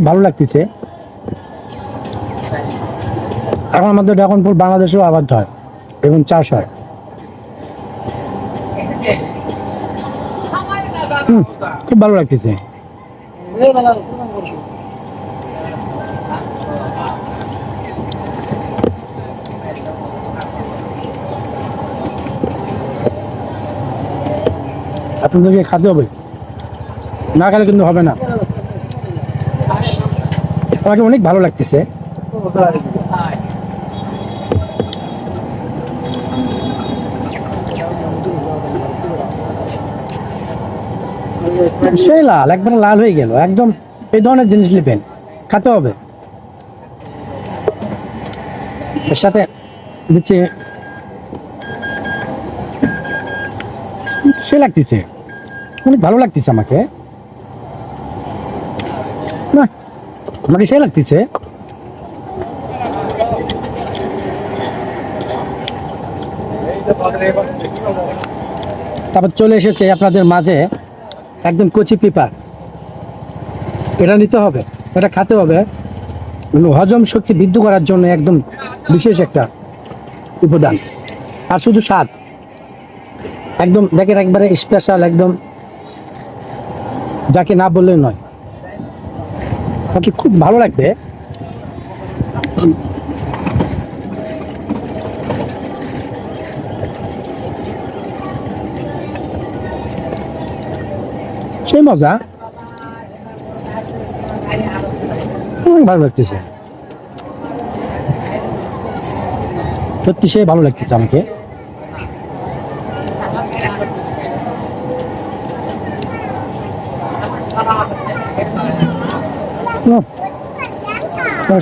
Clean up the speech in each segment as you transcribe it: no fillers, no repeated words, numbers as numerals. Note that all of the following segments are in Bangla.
খুব ভালো লাগতেছে। এখন আমাদের ড্রাগন ফল বাংলাদেশেও আবাদ হয় এবং চাষ হয়। খুব ভালো লাগতেছে। আপনাদেরকে খাতে হবে, না খেলে কিন্তু হবে না। আমাকে অনেক ভালো লাগতেছে। সেই লাল, একবার লাল হয়ে গেল একদম। এই ধরনের জিনিস নেবেন, খেতে হবে। এর সাথে দিচ্ছি, সে লাগতেছে, অনেক ভালো লাগতেছে আমাকে। না, আমাকে সে লাগতেছে। তারপর চলে এসেছে আপনাদের মাঝে একদম কচি পেঁপা। এটা নিতে হবে, এটা খেতে হবে। হজম শক্তি বৃদ্ধি করার জন্য একদম বিশেষ একটা উপাদান। আর শুধু স্বাদ একদম দেখেন, একবারে স্পেশাল, একদম যাকে না বললে নয়। আমাকে খুব ভালো লাগবে। সেই মজা, অনেক ভালো লাগতেছে, সত্যি সে ভালো লাগতেছে আমাকে।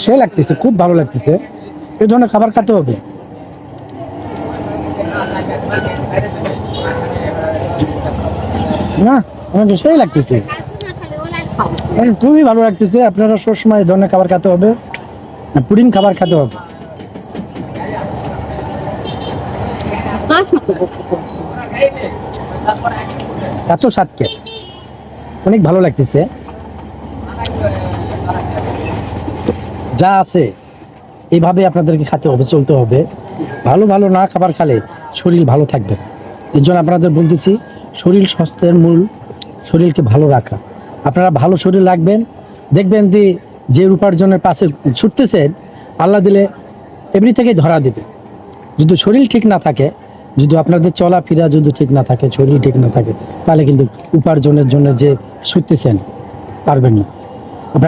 সে লাগতেছে, খুব ভালো লাগতেছে। এই ধরনের খাবার খেতে হবে। না, আমাকে সেই লাগতেছে, খুবই ভালো লাগতেছে। আপনারা সবসময় এই ধরনের খাবার খেতে হবে, পুডিং খাবার খেতে হবে। এত স্বাদকে অনেক ভালো লাগতেছে। যা আছে এইভাবে আপনাদেরকে খেতে হবে, চলতে হবে। ভালো ভালো না খাবার খেলে শরীর ভালো থাকবে না। এর জন্য আপনাদের বলতেছি, শরীর স্বাস্থ্যের মূল, শরীরকে ভালো রাখা। আপনারা ভালো শরীর রাখবেন, দেখবেন যে উপার্জনের পাশে ছুটতেছেন, আল্লাহ দিলে এমনি থেকেই ধরা দেবে। যদি শরীর ঠিক না থাকে, যদি আপনাদের চলাফেরা যদি ঠিক না থাকে, শরীর ঠিক না থাকে, তাহলে কিন্তু উপার্জনের জন্য যে ছুটতেছেন পারবেন না।